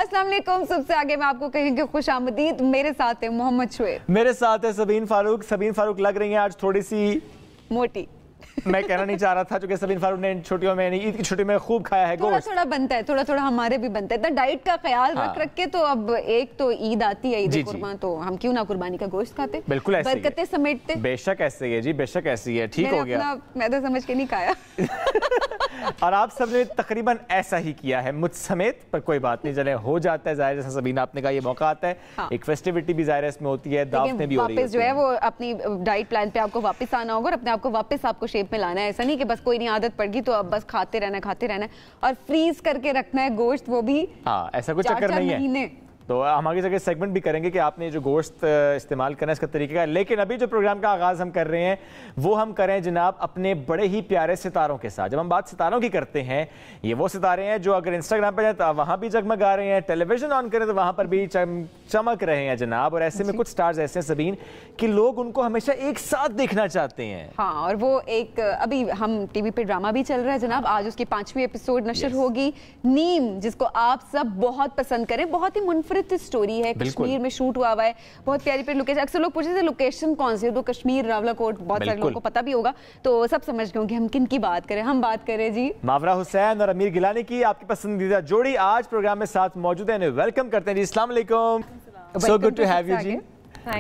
अस्सलाम वालेकुम। सबसे आगे मैं आपको कहेंगे खुश आमदीद। मेरे साथ है मोहम्मद शुएब, मेरे साथ है सबीन फारूक। सबीन फारूक लग रही हैं आज थोड़ी सी मोटी। मैं कहना नहीं चाह रहा था क्योंकि सबीन फारूक ने छुट्टियों में ईद की छुट्टी में खूब खाया है गोश्त। थोड़ा बनता है, थोड़ा हमारे भी बनता है। तो डाइट का ख्याल रख के तो अब एक तो ईद आती है, ईद कुर्बान, तो हम क्यों ना कुर्बानी का गोश्त खाते। बिल्कुल ऐसे बरकतें समेटते। बेशक ऐसे ही है जी, बेशक ऐसी है। ठीक हो गया, मैं तो समझ के नहीं खाया। और आप सब ने तकरीबन ऐसा ही किया है मुझ समेत, पर कोई बात नहीं, चले हो जाता है। ज़ाहिर जैसा सबीना आपने कहा, ये मौका आता है, एक फेस्टिविटी भी ज़ाहिर इसमें होती है, दावतें भी हो रही है। वापस जो है वो अपनी डाइट प्लान पे आपको वापस आना होगा और अपने आप को वापस आपको शेप में लाना है। ऐसा नहीं कि बस कोई नहीं आदत पड़ गई तो अब बस खाते रहना है और फ्रीज करके रखना है गोश्त, वो भी ऐसा कुछ चक्कर नहीं है। तो हम आगे जगह सेगमेंट भी करेंगे कि आपने जो गोश्त इस्तेमाल करना है इसका तरीका है। लेकिन अभी जो प्रोग्राम का आगाज़ हम कर रहे हैं वो हम करें जनाब अपने बड़े ही प्यारे सितारों के साथ। जब हम बात सितारों की करते हैं, ये वो सितारे हैं जो अगर इंस्टाग्राम पर जाए तो वहाँ भी जगमगा रहे हैं, टेलीविजन ऑन करें तो वहाँ पर भी चमक रहे हैं जनाब। और ऐसे में कुछ स्टार्स ऐसे हैं सबीन कि लोग उनको हमेशा एक साथ देखना चाहते हैं। हाँ, और वो एक अभी हम टीवी पे ड्रामा भी चल रहा है जनाब, आज उसकी 5वीं एपिसोड नशर होगी, नीम, जिसको आप सब बहुत पसंद करें। बहुत ही मुनफरिद स्टोरी है, कश्मीर में शूट हुआ है, बहुत प्यारी प्यारी लोकेशन। अक्सर लोग पूछते थे लोकेशन कौन सी है, तो कश्मीर, रावलाकोट, बहुत सारे लोगों को पता भी होगा, तो सब समझ गए होंगे हम किन की बात करें। हम बात करें जी मावरा हुसैन और अमीर गिलानी की, आपकी पसंदीदा जोड़ी आज प्रोग्राम में साथ मौजूद है। वेलकम करते हैं जी, अस्सलाम वालेकुम। So good to have you जी।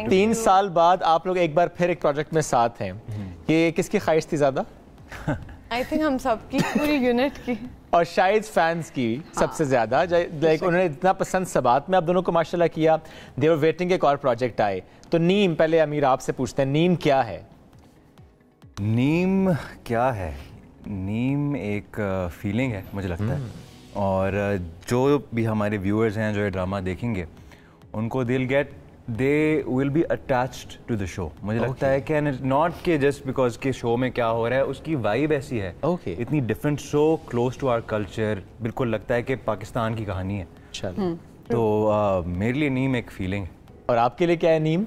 3 साल बाद आप लोग एक बार फिर एक प्रोजेक्ट में साथ हैं, ये किसकी ख्वाहिश थी ज्यादा? आई थिंक हम सबकी, पूरी यूनिट की, और शायद फैंस की सबसे ज्यादा। लाइक उन्होंने इतना पसंद सबात में आप दोनों को माशाल्लाह किया, दे वर वेटिंग एक और प्रोजेक्ट आए। तो नीम, पहले अमीर आपसे पूछते हैं, नीम क्या है? नीम क्या है? नीम एक फीलिंग है मुझे लगता है, और जो भी हमारे व्यूअर्स हैं जो ये ड्रामा देखेंगे उनको they will be attached to the show. मुझे लगता है कि नॉट के जस्ट बिकॉज के शो में क्या हो रहा है, उसकी वाइब ऐसी है, इतनी different, so close to our culture, बिल्कुल लगता है कि पाकिस्तान की कहानी है। तो मेरे लिए नीम एक फीलिंग है। और आपके लिए क्या है नीम?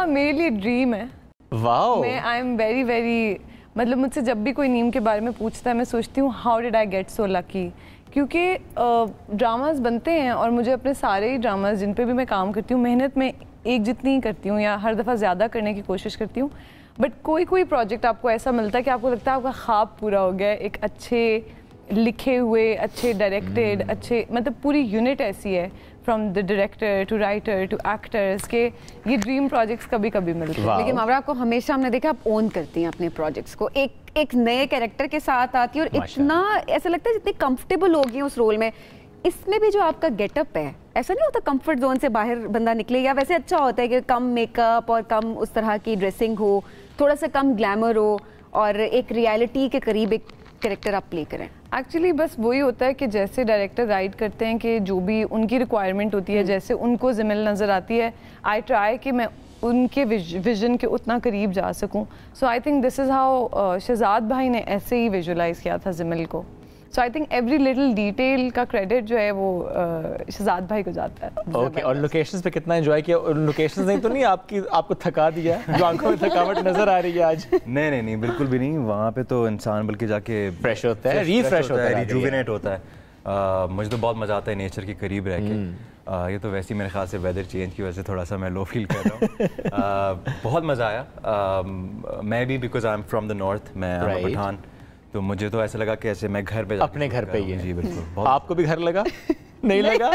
मेरे लिए ड्रीम है। वाओ। मैं आई एम वेरी वेरी, मतलब मुझसे जब भी कोई नीम के बारे में पूछता है मैं सोचती हूँ how did I get so lucky, क्योंकि ड्रामास बनते हैं और मुझे अपने सारे ही ड्रामास जिन पे भी मैं काम करती हूँ, मेहनत में एक जितनी ही करती हूँ या हर दफ़ा ज़्यादा करने की कोशिश करती हूँ, बट कोई प्रोजेक्ट आपको ऐसा मिलता है कि आपको लगता है आपका ख्वाब पूरा हो गया। एक अच्छे लिखे हुए, अच्छे डायरेक्टेड, अच्छे, मतलब पूरी यूनिट ऐसी है, from the director to writer to actors, के ये ड्रीम प्रोजेक्ट्स कभी कभी मिलते हैं। लेकिन मावरा को हमेशा हमने देखा आप ओन करती हैं अपने प्रोजेक्ट्स को, एक नए कैरेक्टर के साथ आती है और इतना ऐसा लगता है जितनी कंफर्टेबल होगी उस रोल में। इसमें भी जो आपका गेटअप है, ऐसा नहीं होता कंफर्ट जोन से बाहर बंदा निकले, या वैसे अच्छा होता है कि कम मेकअप और कम उस तरह की ड्रेसिंग हो, थोड़ा सा कम ग्लैमर हो और एक रियलिटी के करीब एक कैरेक्टर आप प्ले करें? एक्चुअली बस वही होता है कि जैसे डायरेक्टर गाइड करते हैं कि जो भी उनकी रिक्वायरमेंट होती है, जैसे उनको ज़िम्मेल नज़र आती है, आई ट्राई कि मैं उनके विजन के उतना करीब जा सकूं। So I think this is how Shahzad भाई ने ऐसे ही विजुलाइज़ किया था ज़िम्मेल को। So I think every little detail का क्रेडिट जो है वो शहजाद भाई को जाता है। ओके, और लोकेशंस पे कितना एंजॉय किया? लोकेशंस नहीं तो नहीं आपको थका दिया, जो आंखों में थकावट नजर आ रही है आज? नहीं, बिल्कुल भी नहीं। वहाँ पे तो इंसान बल्कि जाके फ्रेश होता है, रिफ्रेश होता है, रिजुविनेट होता है। मुझे तो बहुत मज़ा आता है नेचर के करीब रह के। ये तो वैसे ही मेरे ख्याल से वेदर चेंज की वजह से थोड़ा सा मैं लो फील कर रहा हूँ। बहुत मज़ा आया। मैं भी, because I am from the north, मैं पठान, तो मुझे तो ऐसा लगा कि ऐसे मैं घर पे अपने घर पे ही है। जी बिल्कुल। आपको भी घर लगा? नहीं लगा?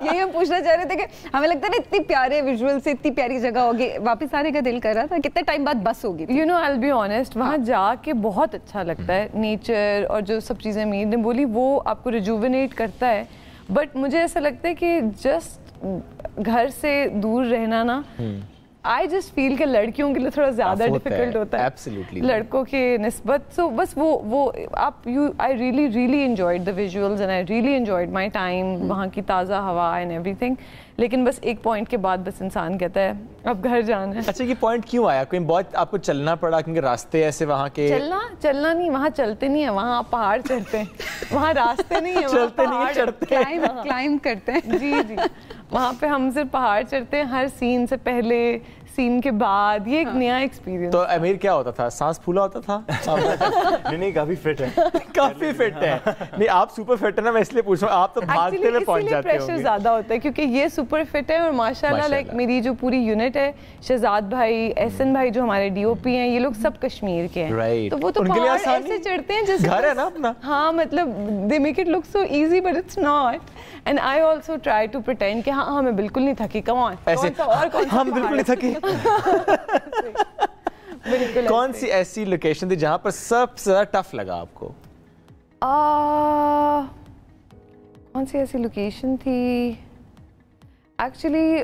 यही हम पूछना चाह रहे थे कि हमें लगता है ना इतनी प्यारे विजुअल से इतनी प्यारी जगह होगी, वापस आने का दिल कर रहा था। कितने टाइम बाद बस होगी? You know, I will be honest, वहाँ जाके बहुत अच्छा लगता है। नेचर और जो सब चीज़ें मीर ने बोली वो आपको रिजुविनेट करता है, बट मुझे ऐसा लगता है कि जस्ट घर से दूर रहना ना, आई जस्ट फील कि लड़कियों के लिए थोड़ा ज़्यादा डिफिकल्ट होता है Absolutely. लड़कों के निस्बत। सो बस वो आप I really enjoyed the visuals and I really enjoyed my time, वहाँ की ताज़ा हवा एंड एवरीथिंग। लेकिन बस एक पॉइंट के बाद बस इंसान कहता है अब घर जाना है। अच्छा, ये पॉइंट क्यों आया? कोई बहुत आपको चलना पड़ा क्योंकि रास्ते ऐसे वहाँ के? चलना नहीं, वहाँ चलते नहीं है, वहाँ आप पहाड़ चढ़ते हैं, वहाँ रास्ते नहीं है, चलते नहीं, चढ़ते, क्लाइम करते हैं। जी, वहाँ पे हम सिर्फ पहाड़ चढ़ते हैं। हर सीन से पहले सीन के बाद ये एक नया एक्सपीरियंस। तो अमीर क्या होता था, सांस फूला होता था? नहीं काफी फिट है। काफी फिट है। नहीं आप सुपर फिट है ना, मैं इसलिए पूछ रहा हूँ, आप तो भागते हुए पहुंच जाते होंगे। प्रेशर ज्यादा होता है क्योंकि ये सुपर फिट है और माशाल्लाह लाइक मेरी जो पूरी यूनिट है, शहजाद भाई, एहसन भाई जो हमारे डीओपी हैं, ये लोग सब कश्मीर के हैं। तो वो तो पहाड़ ऐसे चढ़ते हैं जैसे घर है ना अपना। हाँ मतलब they make it look so easy but it's not. And I also try to pretend कि हाँ मैं बिल्कुल नहीं थकी, कम ऑन ऐसे हम बिल्कुल नहीं थके। कौन सी ऐसी लोकेशन थी जहां पर सबसे ज्यादा टफ लगा आपको? कौन सी ऐसी लोकेशन थी? एक्चुअली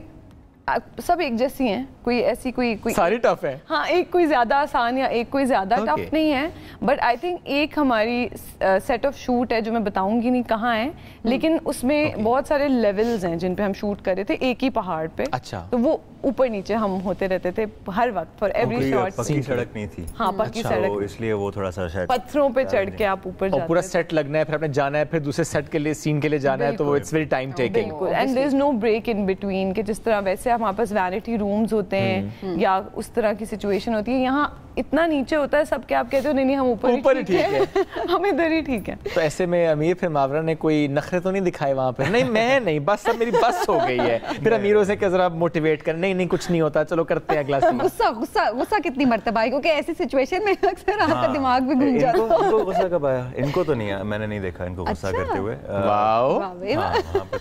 सब एक जैसी हैं, कोई ऐसी कोई सारी टफ है। हाँ, एक कोई ज्यादा आसान या एक कोई ज्यादा टफ नहीं है, बट आई थिंक एक हमारी सेट ऑफ शूट है जो मैं बताऊंगी नहीं कहाँ है, लेकिन उसमें बहुत सारे लेवल्स हैं जिन पे हम शूट कर रहे थे एक ही पहाड़ पे। अच्छा। तो वो ऊपर नीचे हम होते रहते थे हर वक्त फॉर एवरी शॉट। पक्की सड़क नहीं थी। हाँ पक्की सड़क, इसलिए वो थोड़ा सा शायद पत्थरों पे चढ़ के आप ऊपर जाते हैं। पूरा सेट लगना है, फिर आपने जाना है, फिर दूसरे सेट के लिए सीन के लिए जाना है, तो वो इट्स वेरी टाइम टेकिंग। बिल्कुल, and there is no break in between कि जिस तरह वैसे हमारे पास वैनिटी रूम्स होते हैं या उस तरह की सिचुएशन होती है, यहाँ इतना नीचे होता है सब, क्या आप कहते हो नहीं हम ऊपर ही ठीक है। हम इधर ही ठीक है। तो ऐसे में अमीर फिर मावरा ने कोई नखरे तो नहीं दिखाए वहाँ पे? नहीं मैं नहीं, बस अब मेरी बस हो गई है। फिर अमीरों से क्या जरा मोटिवेट कर, नहीं कुछ नहीं होता, चलो करते हैं अगला सीन। गुस्सा कितनी मरतबा है, क्योंकि ऐसी सिचुएशन में अक्सर आपका दिमाग भी घूम जाता है। इनको गुस्सा कब आया? इनको तो नहीं आया, मैंने नहीं देखा इनको गुस्सा करते हुए। वाओ,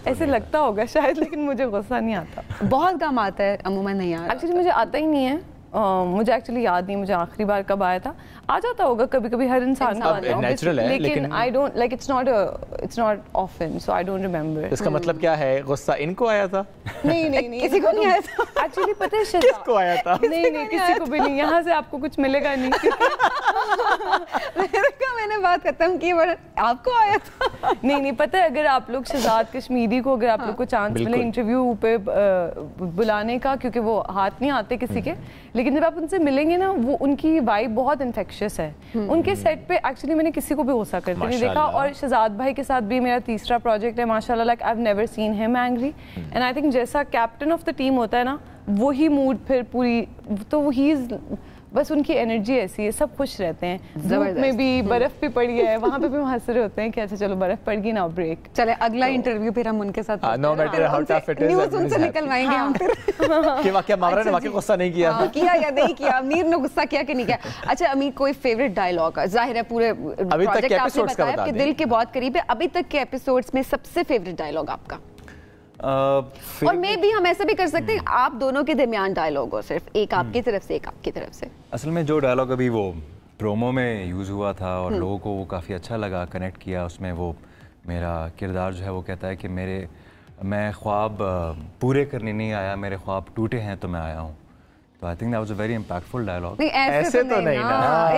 ऐसे लगता होगा शायद, लेकिन मुझे गुस्सा नहीं आता। बहुत कम आता है, अमूमन नहीं आता। एक्चुअली मुझे आता ही नहीं है। मुझे एक्चुअली याद नहीं मुझे आखिरी बार कब आया था। आ जाता होगा कभी कभी, हर इंसान का आता है नेचुरल है, लेकिन I don't like it's not often, so I don't remember. इसका मतलब क्या है, गुस्सा इनको आया था? नहीं किसी को नहीं आया था। एक्चुअली पता है किसको आया था? नहीं किसी को भी नहीं। यहाँ से आपको कुछ मिलेगा नहीं। मैंने बात खत्म की, आपको आया था? नहीं पता है, अगर आप लोग शहजाद कश्मीरी को अगर आप लोग को चांस मिले इंटरव्यू पे बुलाने का, क्योंकि वो हाथ नहीं आते किसी के, लेकिन जब आप उनसे मिलेंगे ना, वो उनकी वाइब बहुत इन्फेक्शियस है। उनके सेट पे एक्चुअली मैंने किसी को भी गुस्सा करते नहीं देखा। और शहजाद भाई के साथ भी मेरा तीसरा प्रोजेक्ट है माशाल्लाह, like I have never seen him angry. And I think जैसा कैप्टन ऑफ द टीम होता है ना, वही मूड फिर पूरी, तो ही इज बस उनकी एनर्जी ऐसी है, सब खुश रहते हैं। धूप में भी, बर्फ भी पड़ी है, वहाँ पे भी हंस रहे होते हैं कि अच्छा चलो बर्फ पड़ गई ना, ब्रेक। चले अगला इंटरव्यू फिर हम उनके साथ no matter how tough it is, news उनसे निकलवाएंगे हम फिर कि वाकई मावरा ने वाकई गुस्सा नहीं किया। किया या नहीं किया, अमीर ने गुस्सा किया कि नहीं किया। अच्छा अमीर, कोई फेवरेट डायलॉग? जाहिर है पूरे प्रोजेक्ट आपने बताया कि दिल के बहुत करीब है, अभी तक के एपिसोड्स में सबसे फेवरेट डायलॉग आपका? और मे भी हम ऐसा भी कर सकते हैं, आप दोनों के दरमियान डायलॉग हो, सिर्फ एक आपकी तरफ से एक आपकी तरफ से। असल में जो डायलॉग अभी वो प्रोमो में यूज़ हुआ था और लोगों को वो काफ़ी अच्छा लगा, कनेक्ट किया, उसमें वो मेरा किरदार जो है वो कहता है कि मैं ख्वाब पूरे करने नहीं आया, मेरे ख्वाब टूटे हैं तो मैं आया हूँ। तो I think that was a very impactful dialogue. ऐसे तो नहीं ना,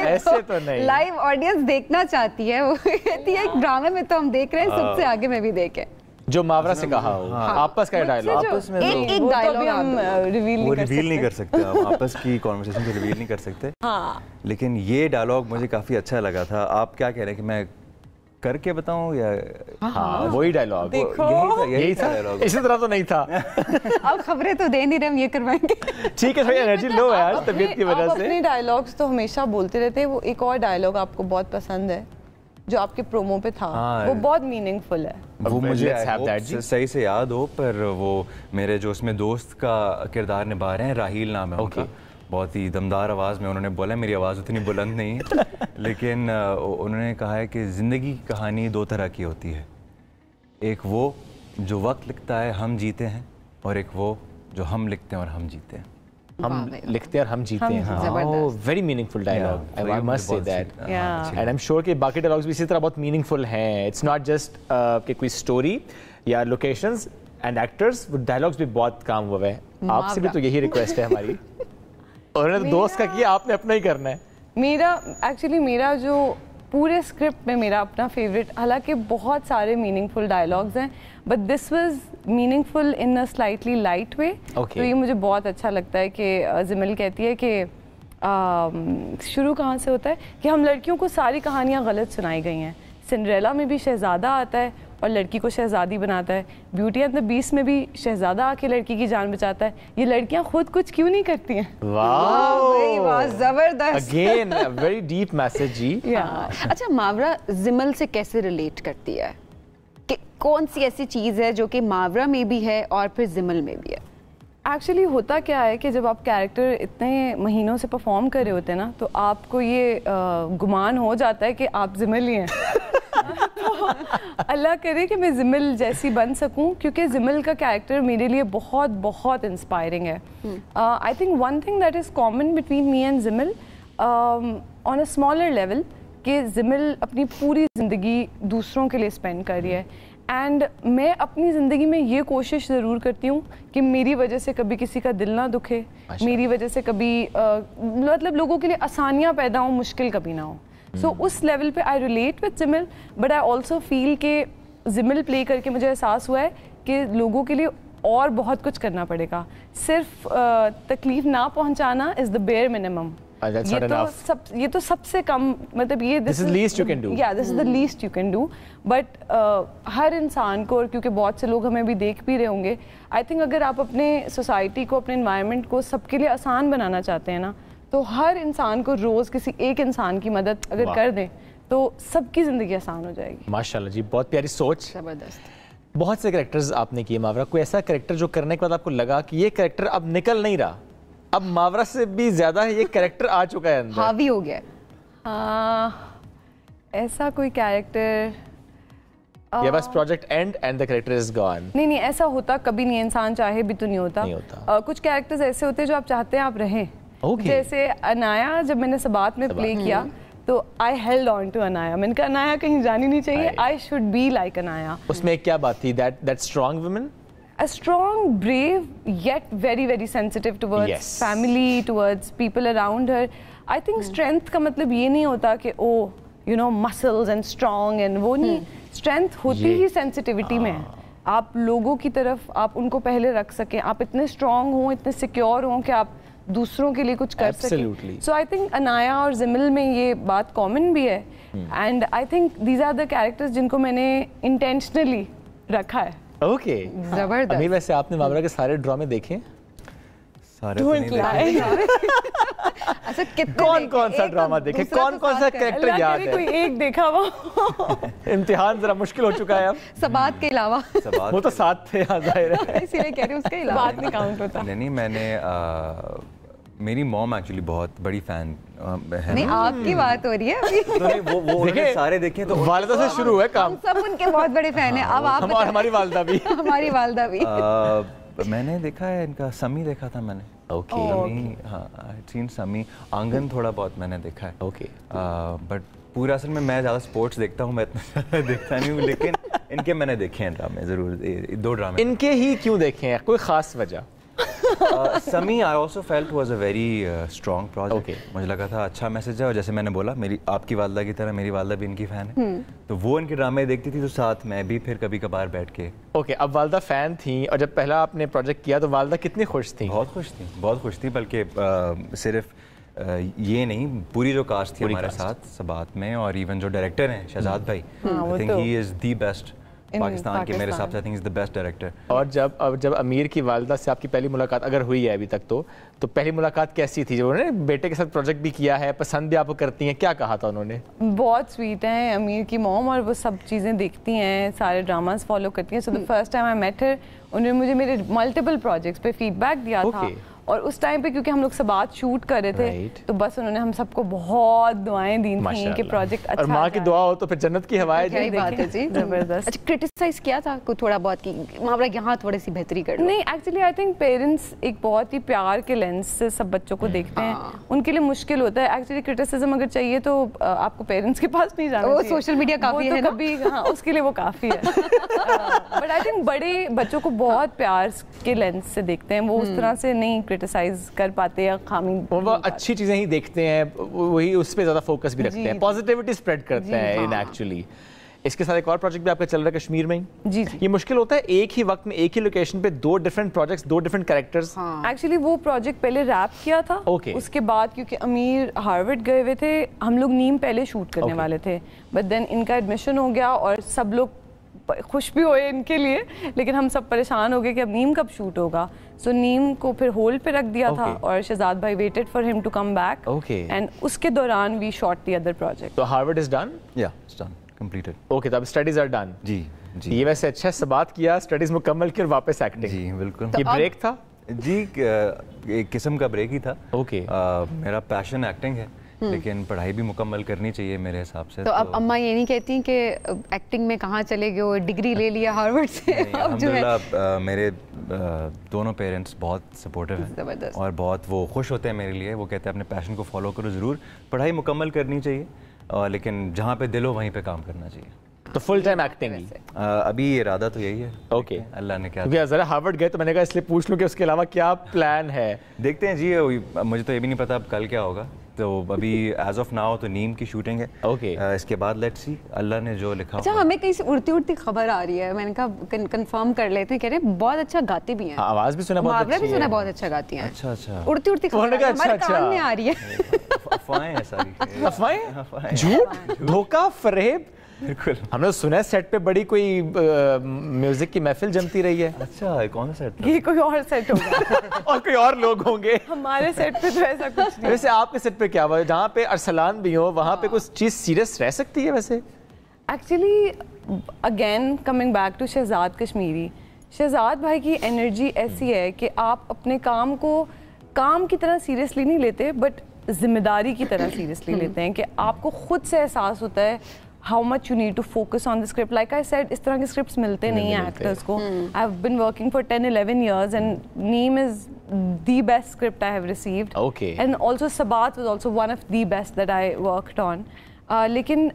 ऐसे तो नहीं। लाइव ऑडियंस देखना चाहती है, वो कहती है एक ड्रामे में तो हम देख रहे हैं, सबसे आगे में भी देखे। जो मावरा से कहा हो आपस का डायलॉग, आपस में एक डायलॉग हम रिवील नहीं कर सकते, आप आपस की कॉन्वर्सेशन को रिवील नहीं कर सकते। हाँ, लेकिन ये डायलॉग मुझे काफी अच्छा लगा था। आप क्या कह रहे हैं कि मैं करके बताऊं या? हाँ वही डायलॉग, यही था डायलॉग, इसी तरह तो नहीं था। अब खबरें तो दे नहीं रहे, हम ये करवाएंगे। ठीक है, थोड़ी एनर्जी लो है आज तबीयत की वजह से। अपने डायलॉग्स तो हमेशा बोलते रहते हैं। वो एक और डायलॉग आपको बहुत पसंद है जो आपके प्रोमो पे था, वो बहुत मीनिंगफुल है। वो मुझे सही से याद हो, पर वो मेरे जो उसमें दोस्त का किरदार निभा रहे हैं, राहील नाम है उनका, बहुत ही दमदार आवाज़ में उन्होंने बोला, मेरी आवाज़ उतनी बुलंद नहीं है लेकिन उन्होंने कहा है कि ज़िंदगी की कहानी दो तरह की होती है, एक वो जो वक्त लिखता है हम जीते हैं, और एक वो जो हम लिखते हैं और हम जीते हैं। हम लिखते हैं और हम जीते हैं। Very meaningful dialogue, I must say that. And I am sure कि बाकी डायलॉग्स भी इसी तरह बहुत मीनिंगफुल हैं। इट्स नॉट जस्ट कि कोई स्टोरी या लोकेशंस एंड एक्टर्स, वो डायलॉग्स भी बहुत काम हुआ है। आपसे भी तो यही रिक्वेस्ट है हमारी। और उन्होंने दोस्त का किया, आपने अपना ही करना है। मेरा जो पूरे स्क्रिप्ट में मेरा अपना फेवरेट, हालांकि बहुत सारे मीनिंगफुल डायलॉग्स हैं, but this was meaningful in a slightly light way. तो ये मुझे बहुत अच्छा लगता है कि जिमिल कहती है कि शुरू कहाँ से होता है कि हम लड़कियों को सारी कहानियाँ गलत सुनाई गई हैं। सिंड्रेला में भी शहजादा आता है, اور لڑکی کو شہزادی بناتا ہے. بیوٹی اینڈ دا بیسٹ میں بھی شہزادہ آ کے لڑکی کی جان بچاتا ہے. یہ لڑکیاں خود کچھ کیوں نہیں کرتی ہیں؟ واہ زبردست, اگین ویری ڈیپ میسج جی. اچھا ماورا زمل سے کیسے ریلیٹ کرتی ہے, کہ کون سی ایسی چیز ہے جو کہ ماورا میں بھی ہے اور پھر زمل میں بھی ہے؟ ایکچولی ہوتا کیا ہے کہ جب آپ کیریکٹر اتنے مہینوں سے پرفارم کر رہے ہوتے ہیں نا, تو آپ کو یہ گمان ہو جاتا ہے کہ آپ زمل ہی ہیں. تو اللہ کرے کہ میں زمل جیسی بن سکوں, کیونکہ زمل کا کیریکٹر میرے لیے بہت بہت انسپائرنگ ہے. I think one thing that is common between me and Zimal on a smaller level, کہ زمل اپنی پوری زندگی دوسروں کے لیے اسپینڈ کر رہی ہے. اینڈ میں اپنی زندگی میں یہ کوشش ضرور کرتی ہوں کہ میری وجہ سے کبھی کسی کا دل نہ دکھے, میری وجہ سے کبھی مطلب لوگوں کے لیے آسانیاں پیدا ہوں, مشکل کبھی نہ ہو. سو اس لیول پہ I relate with Zimal, but I also feel کہ زمل پلے کر کے مجھے احساس ہوا ہے کہ لوگوں کے لیے اور بہت کچھ کرنا پڑے گا. صرف تکلیف نہ پہنچانا از دا بیئر منیمم. یہ تو سب سے کم, مطلب یہ this is the least you can do. But ہر انسان کو, اور کیونکہ بہت سے لوگ ہمیں بھی دیکھ بھی رہے ہوں گے, آئی تھنک اگر آپ اپنے سوسائٹی کو, اپنے انوائرمنٹ کو سب کے لیے آسان بنانا چاہتے ہیں نا, تو ہر انسان کو روز کسی ایک انسان کی مدد اگر کر دیں تو سب کی زندگی آسان ہو جائے گی. ماشاءاللہ جی, بہت پیاری سوچ. زبردست. بہت سے کریکٹرز آپ نے کیے ماورا, کوئی ایسا کریکٹر جو کرنے کے بعد آپ کو لگا کہ یہ کریکٹر اب نکل نہیں رہا, اب ماورا سے بھی زیادہ یہ کریکٹر آ چکا ہے اندر, حاوی ہو گیا؟ ایسا کوئی کیریکٹر یا بس project and and the character is gone? نہیں, ایسا ہوتا کبھی نہیں, انسان چاہے بھی تو نہیں ہوتا. کچھ کیریکٹرز ایسے ہوتے ہیں جو آپ چاہتے ہیں آپ رہیں. جیسے انایا, جب میں نے سبات میں پلے کیا تو آئی ہیلڈ آن ٹو انایا. میں نے کہا انایا کہیں جانی نہیں چاہیے, I should be like Anaya. اس میں کیا بات تھی؟ That strong women, a strong, brave, yet very, very sensitive towards family, towards people around her. I think strength کا مطلب یہ نہیں ہوتا کہ you know, muscles and strong and وہ نہیں. strength ہوتی ہی sensitivity میں ہے. آپ لوگوں کی طرف آپ ان کو پہلے رکھ سکیں, آپ اتنے strong ہوں, اتنے secure ہوں کہ آپ دوسروں کے لیے کچھ کر سکیں. So I think انایا اور زمل میں یہ بات common بھی ہے. And I think these are the characters جن کو میں نے intentionally رکھا ہے. اوکے, زبردست. امیر ویسے آپ نے ماورا کے سارے ڈرامے دیکھے؟ سارے تو نہیں دیکھے. اچھا کون کون سا ڈرامہ دیکھے, کون کون سا کریکٹر یاد ہے؟ کوئی ایک دیکھا ہوا. امتحان ذرا مشکل ہو چکا ہے اب. سبات کے علاوہ وہ تو ساتھ تھے, ظاہر ہے, اسی لیے کہہ رہی ہوں اس کے علاوہ بات نہیں کاؤنٹ ہوتا. نہیں, میں نے میری موم ایکچولی بہت بڑی فین ہے. نہیں, آپ کی بات ہو رہی ہے ابھی. وہ سارے دیکھے تو والدہ سے شروع ہے کام. سب ان کے بہت بڑے فین ہیں. اب آپ, ہماری والدہ بھی. ہماری والدہ بھی. میں نے دیکھا ہے ان کا سمی دیکھا تھا میں نے. اوکے, ہاں, آئی سین سمی. آنگن تھوڑا بہت میں نے دیکھا ہے. اوکے, بٹ پورا اصل میں زیادہ اسپورٹس دیکھتا ہوں, میں اتنا زیادہ دیکھتا نہیں ہوں, لیکن ان کے میں نے دیکھے ہیں ڈرامے ضرور, 2 ڈرامے. ان کے ہی کیوں دیکھے ہیں, کوئی خاص وجہ؟ سمی I also felt was a very strong project. مجھے لگا تھا اچھا میسج ہے, اور جیسے میں نے بولا میری آپ کی والدہ کی طرح میری والدہ بھی ان کی فین ہے, تو وہ ان کے ڈرامے دیکھتی تھی, تو ساتھ میں بھی پھر کبھی کبھار بیٹھ کے. اوکے, اب والدہ فین تھیں, اور جب پہلا آپ نے پروجیکٹ کیا تو والدہ کتنی خوش تھیں؟ بہت خوش تھیں, بلکہ صرف یہ نہیں, پوری جو کاسٹ تھی ہمارے ساتھ سبات میں, اور ایون جو ڈائریکٹر ہیں شہزاد بھائی, I think he is the best Pakistan کے, میرے حساب سے I think is the best director. اور جب امیر کی والدہ سے آپ کی پہلی ملاقات اگر ہوئی ہے ابھی تک, تو پہلی ملاقات کیسی تھی؟ جب انہوں نے بیٹے کے ساتھ پروجیکٹ بھی کیا ہے, پسند بھی آپ کو کرتی ہیں, کیا کہا تھا انہوں نے؟ بہت سویٹ ہیں امیر کی موم, اور وہ سب چیزیں دیکھتی ہیں, سارے ڈراماز فالو کرتی ہیں. So the first time I met her, انہوں نے مجھے میرے ملٹیپل پروجیکٹس پہ فیڈ بیک دیا تھا, اور اس ٹائم پہ کیونکہ ہم لوگ سبات شوٹ کر رہے تھے, تو بس انہوں نے ہم سب کو بہت دعائیں دی تھیں کہ پروجیکٹ اچھا, اور ماں کی دعا ہو تو پھر جنت کی ہوائیں. کیا بات ہے جی, زبردست. اچھا, کرٹیسائز کیا تھا کوئی تھوڑا بہت کہ ماورا یہاں تھوڑی سی بہتری کر دو؟ نہیں, ایکچولی آئی تھنک پیرنٹس ایک بہت ہی پیار کے لینس سے سب بچوں کو دیکھتے ہیں, ان کے لیے مشکل ہوتا ہے. ایکچولی کرٹیسزم اگر چاہیے تو آپ کو پیرنٹس کے پاس نہیں جانا چاہیے, سوشل میڈیا کافی ہے کبھی, ہاں اس کے لیے وہ کافی ہے. بٹ آئی تھنک بڑے بچوں کو بہت پیار کے لینس سے دیکھتے ہیں, وہ اس طرح سے نہیں کرٹیسائز کر پاتے یا خامی. وہ اچھی چیزیں ہی دیکھتے ہیں, وہی اس پہ زیادہ فوکس بھی رکھتے ہیں, پازیٹیوٹی اسپریڈ کرتے ہیں ان ایکچولی. اس کے ساتھ ایک اور پروجیکٹ بھی آپ کا چل رہا ہے کشمیر میں ہی. جی, یہ مشکل ہوتا ہے ایک ہی وقت میں ایک ہی لوکیشن پہ 2 different projects, 2 different characters? Actually وہ پروجیکٹ پہلے ریپ کیا تھا, اس کے بعد کیونکہ امیر ہارورڈ گئے ہوئے تھے, ہم لوگ نیم پہلے شوٹ کرنے والے تھے, بٹ دین ان کا ایڈمیشن ہو گیا اور سب لوگ خوش بھی ہوئے ان کے لیے, لیکن ہم سب پریشان ہو گئے کہ اب نیم کب شوٹ ہوگا. سو نیم کو پھر ہولڈ پہ رکھ دیا تھا اور شہزاد بھائی ویٹڈ فار ہم ٹو کم بیک, اینڈ اس کے دوران we shot the other project. تو ہارورڈ از ڈن, یا اٹس ڈن کمپلیٹڈ. اوکے, تو اب اسٹڈیز آر ڈن. جی جی, یہ ویسے اچھا سے بات کیا, اسٹڈیز مکمل کی اور واپس ایکٹنگ. جی بالکل. یہ بریک تھا جی, ایک قسم کا بریک ہی تھا. اوکے, میرا پیشن ایکٹنگ ہے, لیکن پڑھائی بھی مکمل کرنی چاہیے میرے حساب سے. تو اب اماں یہ نہیں کہتی کہ ایکٹنگ میں کہاں چلے گئے ہو, ڈگری لے لیا ہارورڈ سے؟ الحمدللہ میرے دونوں پیرنٹس بہت سپورٹیو ہیں اور بہت وہ خوش ہوتے ہیں میرے لیے. وہ کہتے ہیں اپنے پیشن کو فالو کرو, ضرور پڑھائی مکمل کرنی چاہیے, لیکن جہاں پہ دل ہو وہیں پہ کام کرنا چاہیے. تو فل ٹائم ایکٹنگ ابھی ارادہ تو یہی ہے. اوکے, اللہ نے کیا, کیونکہ ذرا ہارورڈ گئے تو میں نے کہا اس لیے پوچھ لوں کہ اس کے علاوہ کیا پلان ہے. دیکھتے ہیں جی, مجھے تو یہ بھی نہیں پتا اب کل کیا ہوگا. تو ابھی ایز آف ناؤ تو نیم کی شوٹنگ ہے. اوکے, اس کے بعد لیٹس سی, اللہ نے جو لکھا. اچھا, ہمیں کہیں سے اڑتی خبر آ رہی ہے, میں نے کہا کنفرم کر لیتے ہیں, کہہ رہے بہت اچھا گاتے بھی ہیں, آواز بھی سنا بہت محاورہ بھی سنا بہت اچھا گاتی ہیں. اچھا اچھا, اڑتی خبر ہمارے کان میں آ رہی ہے. افواہیں ہیں ساری. افواہیں, جھوٹ, دھوکہ, فریب. بالکل, ہم نے سنا ہے سیٹ پہ بڑی کوئی میوزک کی محفل جمتی رہی ہے. اچھا, کون سا سیٹ؟ یہ کوئی اور سیٹ ہوگا اور کوئی اور لوگ ہوں گے. ہمارے سیٹ پہ تو ایسا کچھ نہیں. ویسے آپ کے سیٹ پہ کیا ہوا, جہاں پہ ارسلان بھی ہو وہاں پہ کچھ چیز سیریس رہ سکتی ہے ویسے؟ Actually again coming back to Shahzad Kashmiri, Shahzad بھائی کی انرجی ایسی ہے کہ آپ اپنے کام کو کام کی طرح سیریسلی نہیں لیتے, بٹ ذمہ داری کی طرح سیریسلی لیتے ہیں, کہ آپ کو خود سے احساس ہوتا ہے how much you need to focus on the script. Like I said, اس طرح کے scripts ملتے نہیں ہیں actors کو. I've been working for 10-11 years and Neem is the best script I have received. Okay. And also Sabat was also one of the best that I worked on. لیکن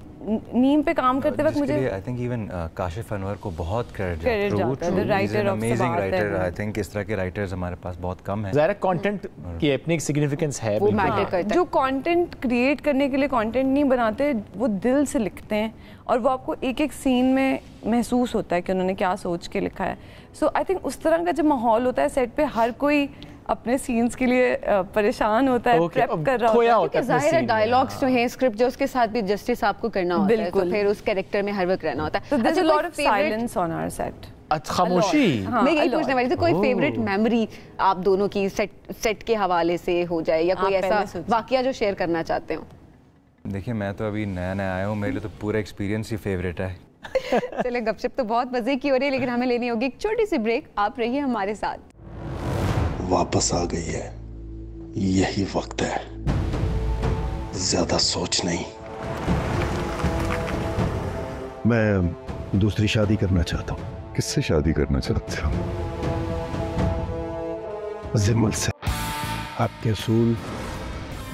نیم پہ کام کرتے وقت مجھے آئی تھنک ایون کاشف انور کو بہت credit جاتا ہے, the writer of amazing Sabat writer. ہے. I think اس طرح کے رائٹرز ہمارے پاس بہت کم ہیں. ظاہر کانٹینٹ کی اپنی ایک سگنیفیکنس ہے, وہ میٹر کرتا ہے. جو کانٹینٹ کریٹ کرنے کے لیے کانٹینٹ نہیں بناتے, وہ دل سے لکھتے ہیں اور وہ آپ کو ایک ایک سین میں محسوس ہوتا ہے کہ انہوں نے کیا سوچ کے لکھا ہے. سو آئی تھنک اس طرح کا جب ماحول ہوتا ہے سیٹ پہ, ہر کوئی اپنے سینز کے لیے پریشان ہوتا ہے, پریپ کر رہا ہوتا ہے. ظاہر ہے ڈائلاگس جو ہیں اسکرپٹ جو اس کے ساتھ بھی جسٹس آپ کو کرنا ہوتا ہے, تو پھر اس کیریکٹر میں ہر وقت رہنا ہوتا ہے. So there's a lot of silence on our set. خاموشی. میں یہی پوچھنے والی تھی, کوئی فیوریٹ میموری آپ دونوں کی سیٹ کے حوالے سے ہو جائے, یا کوئی ایسا واقعہ جو شیئر کرنا چاہتے ہوں؟ دیکھیے میں تو ابھی نیا آیا ہوں, میرے لیے تو پورا ایکسپیرینس ہی فیوریٹ ہے. چلے گپ شپ تو بہت مزے کی ہو رہی ہے, لیکن ہمیں لینی ہوگی ایک چھوٹی سی بریک. آپ رہیے ہمارے ساتھ. واپس آ گئی ہے, یہی وقت ہے, زیادہ سوچ نہیں. میں دوسری شادی کرنا چاہتا ہوں. کس سے شادی کرنا چاہتے ہو؟ زمل سے. آپ کے اصول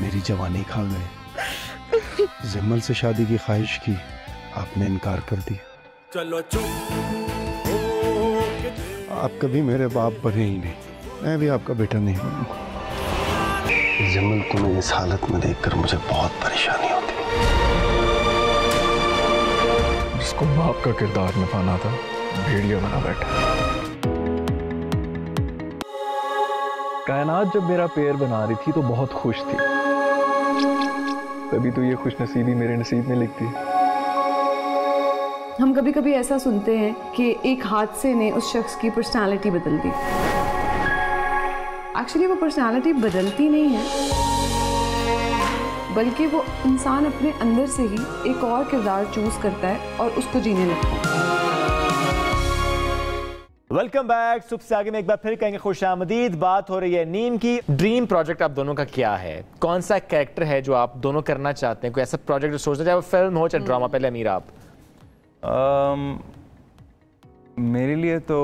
میری جوانی کھا گئے. زمل سے شادی کی خواہش کی, آپ نے انکار کر دیا. چلو چپ, آپ کبھی میرے باپ بنے ہی نہیں, میں بھی آپ کا بیٹا نہیں بنوں. زمل تمہیں اس حالت میں دیکھ کر مجھے بہت پریشانی ہوتی. جس کو باپ کا کردار نبھانا تھا, بھیڑیا بنا بیٹھا. کائنات جب میرا پیر بنا رہی تھی تو بہت خوش تھی, تبھی تو یہ خوش نصیبی میرے نصیب میں لکھتی. ہم کبھی کبھی ایسا سنتے ہیں کہ ایک حادثے نے اس شخص کی پرسنالٹی بدل دی. ایکچولی وہ پرسنالٹی بدلتی نہیں ہے, بلکہ وہ انسان اپنے اندر سے ہی ایک اور کردار چوز کرتا ہے اور اس کو جینے لگتا ہے. Welcome back. صبح سے آگے میں ایک بار پھر کہیں گے خوش آمدید. بات ہو رہی ہے نیم کی. ڈریم پروجیکٹ آپ دونوں کا کیا ہے؟ کون سا کریکٹر ہے جو آپ دونوں کرنا چاہتے ہیں؟ کوئی ایسا پروجیکٹ جو سوچتے ہیں, چاہے وہ فلم ہو چاہے ڈرامہ؟ پہلے امیر آپ. میرے لیے تو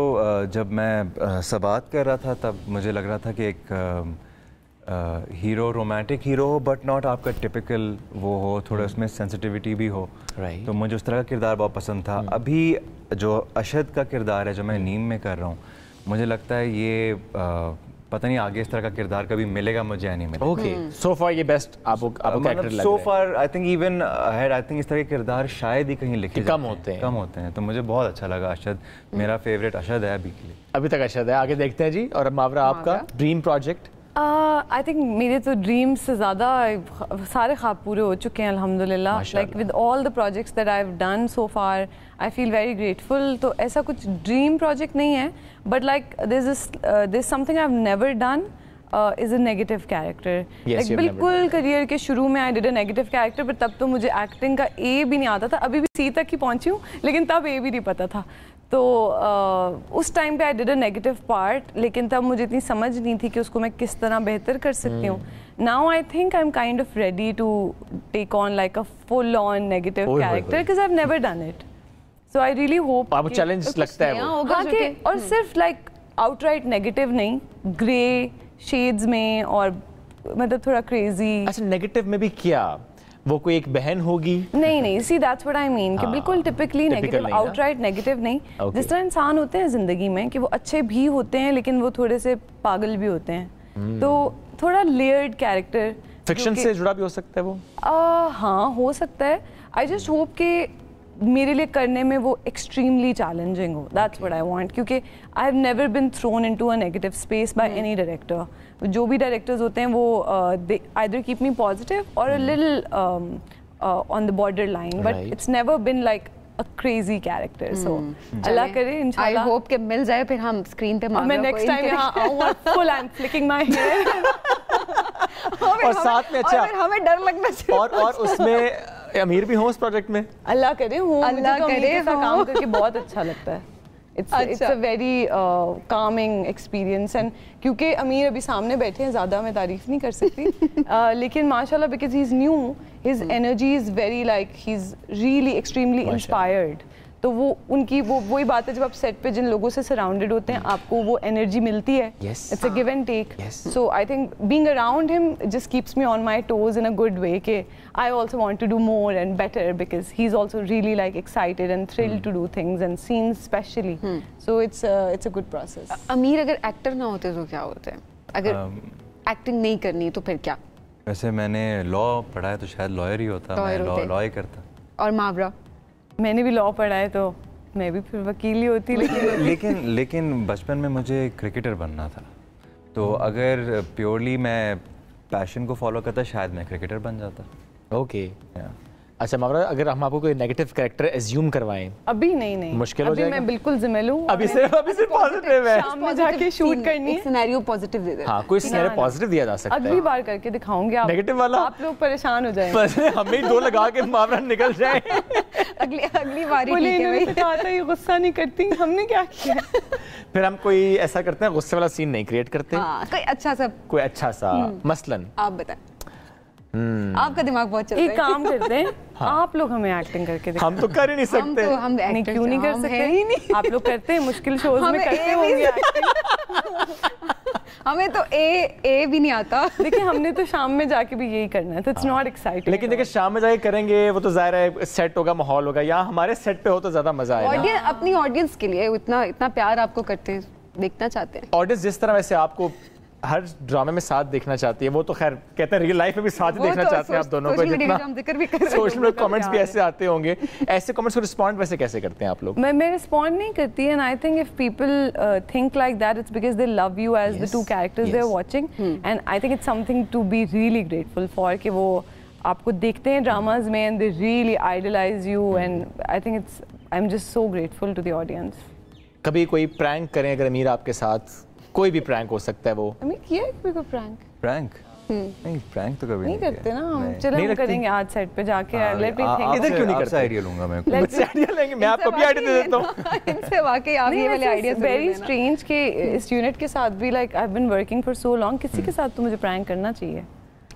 جب میں سبات کر رہا تھا تب مجھے لگ رہا تھا کہ ایک hero, romantic hero who, but not آپ کا ٹپکل وہ ہو, تھوڑا اس میں سینسٹیوٹی بھی ہو. تو مجھے اس طرح کا کردار بہت پسند تھا. ابھی جو اشد کا کردار ہے جو میں نیم میں کر رہا ہوں, مجھے لگتا ہے یہ پتہ نہیں آگے اس طرح کا کردار کبھی ملے گا مجھے یا نہیں ملے گا. اوکے, سو فار یہ بیسٹ آپ کو کریکٹر لگ رہا ہے. So far I think even I think اس طرح کے کردار شاید ہی کہیں لکھے کم ہوتے ہیں. تو مجھے بہت اچھا لگا. اشد میرا فیوریٹ اشد ہے ابھی کے لیے. ابھی تک اشد ہے. آگے دیکھتے ہیں جی. اور محاورہ آپ کا ڈریم پروجیکٹ؟ आई थिंक मेरे तो ड्रीम्स से ज़्यादा सारे ख्वाब पूरे हो चुके हैं अल्हम्दुलिल्लाह. Like with all the projects that I have done so far I feel very grateful. तो ऐसा कुछ ड्रीम प्रोजेक्ट नहीं है, but like this something I have never done is a negative character. Like बिल्कुल करियर के शुरू में I did a negative character, but तब तो मुझे एक्टिंग का ए भी नहीं आता था. अभी भी सी तक ही पहुंची हूँ, लेकिन तब ए भी नहीं पता था. तो उस टाइम पे I did a negative part, लेकिन तब मुझे इतनी समझ नहीं थी कि उसको मैं किस तरह बेहतर कर सकती हूँ. Now I think I am kind of ready to take on like a full on negative character because I have never done it. So I really hope आपको चैलेंज लगता है वो. हाँ कि और सिर्फ लाइक आउटराइट नेगेटिव नहीं, grey shades में और मतलब थोड़ा क्रेजी. अच्छा, नेगेटिव में भी क्या वो कोई एक बहन होगी? नहीं, see that's what I mean कि बिल्कुल टिपिकली नेगेटिव, आउटराइट नेगेटिव नहीं. जिस तरह इंसान होते हैं जिंदगी में कि वो अच्छे भी होते हैं लेकिन वो थोड़े से पागल भी होते हैं. तो थोड़ा लेयर्ड कैरेक्टर. फिक्शन से जुड़ा भी हो सकता है वो? हाँ, हो सकता है. आई जस्ट होप कि मेरे लिए करने में वो एक्सट्रीमली चैलेंजिंग हो. दैट्स व्हाट आई वांट, क्योंकि I have never been thrown into a negative space by any director. जो भी डायरेक्टर्स होते हैं वो they either keep me positive और a little on the border line, but it's never been like a crazy character. So Allah करे इंशाल्लाह. I hope कि मिल जाए फिर हम स्क्रीन पे मैं नेक्स्ट टाइम यहाँ आऊँगा full and flicking my hair. और साथ में अच्छा हमें डर लगना चाहिए. और उसमें अमीर भी हो उस प्रोजेक्ट में? अल्लाह करे हूँ. अल्लाह करे मुझे काम करके बहुत अच्छा लगता है. It's a very calming experience. And क्योंकि अमीर अभी सामने बैठे हैं, ज़्यादा मैं तारीफ नहीं कर सकती, लेकिन माशाल्लाह because he's new, his energy is very like he's really extremely inspired. तो वो उनकी वही बात है, जब आप सेट पे जिन लोगों से सराउंडेड होते हैं आपको वो एनर्जी मिलती है. It's a give and take. So I think being around him just keeps me on my toes in a good way कि I also want to do more and better because he is also really like excited and thrilled to do things and scenes specially. So it's a good process. Ameer अगर actor ना होते तो क्या होते हैं? अगर acting नहीं करनी तो फिर क्या? वैसे मैंने लॉ पढ़ा है तो शायद लॉयर ही होता. मैं लॉ ही करता. और मावरा? मैंने भी लॉ पढ़ा है तो मैं भी फिर वकील ही होती. लेकिन बचपन में मुझे क्रिकेटर बनना था, तो अगर प्योरली मैं पैशन को फॉलो करता शायद मैं क्रिकेटर बन जाता. ओके. अच्छा मावरा, अगर हम आपको कोई नेगेटिव कैरेक्टर एज्यूम करवाएं? अभी नहीं मुश्किल हो जाएगा. मैं बिल्कुल जिम्मेदार हूं. अभी सिर्फ पॉजिटिव है. शाम में जाके शूट करनी है. सिनेरियो पॉजिटिव दे दे. हां, कोई सिनेरियो पॉजिटिव दिया जा सकता है. अगली बार करके दिखाऊंगी. आप नेगेटिव वाला आप लोग परेशान हो जाएंगे. बस हमें ही दो लगा के मावरा निकल जाए. अगली बारी ठीक है भाई. कहा था ये गुस्सा नहीं करती, हमने क्या किया? फिर हम कोई ऐसा करते हैं, गुस्से वाला सीन नहीं क्रिएट करते. कोई अच्छा सा मसलन आप बताएं. आपका दिमाग बहुत चल रहा है. एक काम करते हैं, आप लोग हमें एक्टिंग करके दिखाओ. हम तो कर ही नहीं सकते. हम नहीं, क्यों नहीं कर सकते? आप लोग करते हैं, मुश्किल शोज में करते होंगे एक्टिंग. हमें तो ए भी नहीं आता. देखिए हमने तो शाम में जाके भी यही करना है, तो इट्स नॉट एक्साइटिंग. लेकिन देखिए शाम में जाके करेंगे वो तो जाहिर है सेट होगा, माहौल होगा. यहाँ हमारे सेट पे हो तो ज्यादा मजा आएगा. ऑडियंस अपनी ऑडियंस के लिए इतना प्यार आपको करते हैं, देखना चाहते हैं. ऑडियंस जिस तरह वैसे आपको हर ड्रामे में साथ देखना चाहती है, वो तो खैर कहते हैं रियल लाइफ में भी साथ ही देखना चाहते हैं आप दोनों को. जितना सोशल मीडिया कमेंट्स भी ऐसे आते होंगे, ऐसे कमेंट्स को रिस्पॉन्ड वैसे कैसे करते हैं आप लोग? मैं रिस्पॉन्ड नहीं करती. And I think if people think like that it's because they love you as the two characters they are watching. And I think it's something to be really grateful for कि वो आपको देखते हैं dramas में and they really idolize you. And I think it's I am just so grateful to the audience. कभी कोई prank करें अगर अमीर आपके साथ, कोई भी प्रैंक हो सकता है वो? अमीर किया है कोई प्रैंक? नहीं, प्रैंक तो कभी नहीं करते ना हम. चलो हम करेंगे आज सेट पे जाके. Let me think. इधर क्यों नहीं करते? आइडिया लूंगा मैं. आइडिया लेंगे, मैं आपको भी आइडिया दे देता हूं. इनसे वाकई आप ये वाले आइडियाज वेरी स्ट्रेंज कि इस यूनिट के साथ भी like I have been working for so long. किसी के साथ तो मुझे प्रैंक करना चाहिए.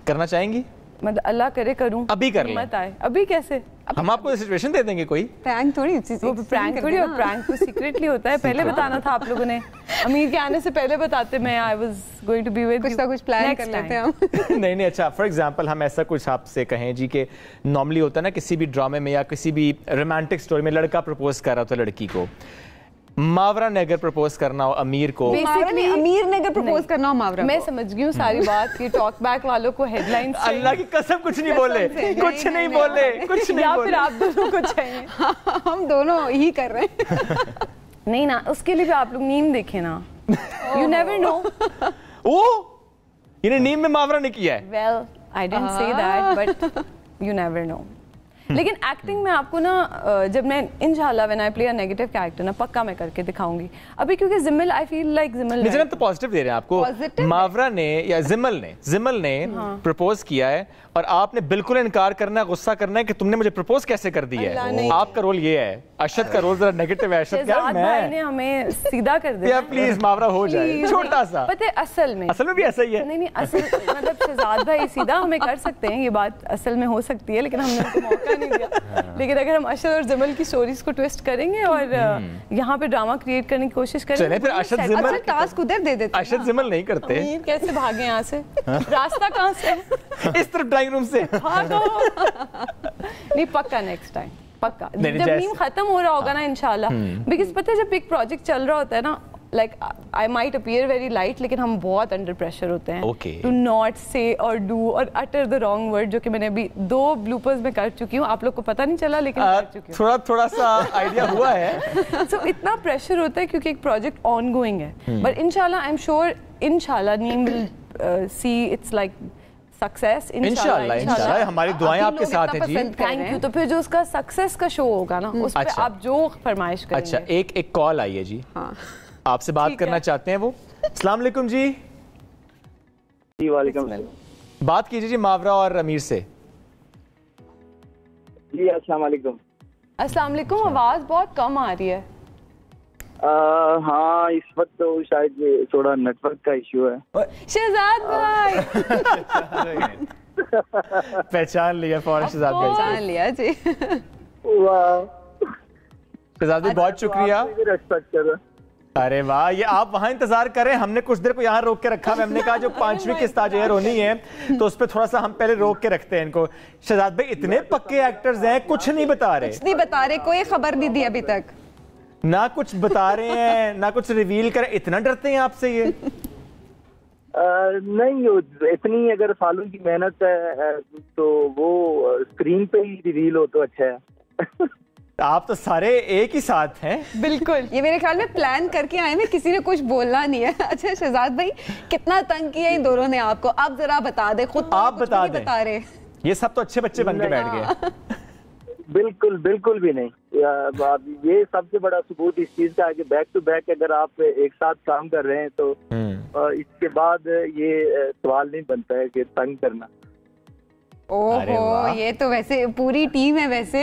करना चाहेंगी? मतलब अल्लाह करे करूं. अभी कर लें. मत आए. अभी कैसे? हम आपको सिचुएशन दे देंगे. कोई प्रैंक थोड़ी वो प्रैंक थोड़ी. और प्रैंक तो सीक्रेटली होता है. पहले बताना था आप लोगों ने. अमीर के आने से पहले बताते. मैं I was going to be with कुछ ना कुछ प्लान कर लेते हैं हम. नहीं अच्छा, फॉर एग्जांपल हम ऐसा कुछ आपसे कहें जी कि नॉर्मली होता है ना किसी भी ड्रामे में या किसी भी रोमांटिक स्टोरी में लड़का प्रपोज कर रहा होता है लड़की को. मावरा ने अगर प्रपोज करना हो अमीर को, अमीर ने अगर प्रपोज करना हो मावरा को. मैं समझ गई हूँ सारी बात कि टॉक बैक वालों को हेडलाइंस. अल्लाह की कसम कुछ नहीं बोले, कुछ नहीं बोले, कुछ नहीं बोले. फिर आप दोनों को चाहिए. हम दोनों ही कर रहे हैं. नहीं ना, उसके लिए भी आप लोग नीम देखे ना. You never know. ओ यानी नीम में मावरा ने किया है। Well, I didn't say that, but you never know. लेकिन एक्टिंग में आपको ना जब मैं इंशाल्लाह when I play a negative character ना पक्का मैं करके दिखाऊंगी अभी, क्योंकि जिमल आई फील लाइक जिमल तो पॉजिटिव दे रहे हैं आपको। मावरा ने या जिमल ने प्रपोज किया है और आपने बिल्कुल इनकार करना है, गुस्सा करना है कि तुमने मुझे प्रपोज कैसे कर दिया है। आपका रोल ये है, अरशद का रोल जरा नेगेटिव है। अरशद क्या भाई ने हमें सीधा कर दिया, प्लीज मावरा हो जाए छोटा सा। पता है असल में भी ऐसा ही है। नहीं असल मतलब शहजाद भाई सीधा हमें कर सकते हैं, ये बात असल में हो सकती है, लेकिन हमने उनको मौका नहीं दिया। लेकिन अगर हम अरशद और जिमल की स्टोरीज को ट्विस्ट करेंगे और यहाँ पे ड्रामा क्रिएट करने की कोशिश करेंगे, फिर अरशद जिमल टास्क उधर दे देते। अरशद जिमल नहीं करते। कैसे भागे यहाँ से? रास्ता कहाँ से? इस तरफ ड्राइंग रूम से नहीं पक्का नेक्स्ट टाइम पक्का, जब नीम खत्म हो रहा होगा ना इंशाल्लाह। बिकॉज पता है जब एक प्रोजेक्ट चल रहा होता है ना, like I might appear very light, लेकिन हम बहुत अंडर प्रेशर होते हैं टू नॉट से और डू और अटर द रॉन्ग वर्ड, जो कि मैंने अभी 2 ब्लूपर्स में कर चुकी हूँ। आप लोग को पता नहीं चला, लेकिन कर चुकी हूँ। थोड़ा सा आइडिया हुआ है। सो इतना प्रेशर होता है क्योंकि एक प्रोजेक्ट ऑन गोइंग है, बट इंशाल्लाह आई एम श्योर इंशाल्लाह नीम will see it's like success. इंशाल्लाह हमारी दुआएं आपके साथ हैं जी। Thank you. तो फिर जो उसका सक्सेस का शो होगा ना, उस पे आप जो फरमाइश करेंगे। अच्छा, एक कॉल आई है जी, आपसे बात करना चाहते हैं वो। अस्सलाम वालेकुम जी। जी वालेकुम। बात कीजिए जी मावरा और अमीर से। जी अस्सलाम वालेकुम। अस्सलाम वालेकुम। आवाज बहुत कम आ रही है। हाँ इस वक्त तो शायद ये थोड़ा नेटवर्क का इश्यू है। शहजाद भाई पहचान लिया फौरन, शहजाद भाई पहचान लिया जी। शहजाद भाई बहुत शुक्रिया। रेस्पेक्ट कर। अरे वाह, ये आप वहां इंतजार करें, हमने कुछ देर को यहाँ रोक के रखा है। हमने कहा जो 5वीं किस्त आज एयर होनी है तो उस पर थोड़ा सा हम पहले रोक के रखते हैं इनको। शहजाद भाई इतने पक्के एक्टर्स हैं, कुछ नहीं बता रहे, कोई खबर नहीं दी अभी तक, ना कुछ बता रहे हैं ना कुछ रिवील करें। इतना डरते हैं आपसे ये? नहीं, इतनी अगर सालों की मेहनत है तो वो स्क्रीन पे ही रिवील हो तो अच्छा है। आप तो सारे एक ही साथ हैं। बिल्कुल, ये मेरे ख्याल में प्लान करके आए हैं, किसी ने कुछ बोलना नहीं है। अच्छा शहजाद भाई, कितना तंग किया इन दोनों ने आपको, आप जरा बता दे। खुद आप बता दें। बता रहे ये सब तो अच्छे बच्चे बन के बैठ गए। बिल्कुल बिल्कुल भी नहीं। ये सबसे बड़ा सबूत इस चीज का है कि बैक टू बैक अगर आप एक साथ काम कर रहे हैं तो इसके बाद ये सवाल नहीं बनता है कि तंग करना। ओहो, ये तो वैसे पूरी टीम है वैसे।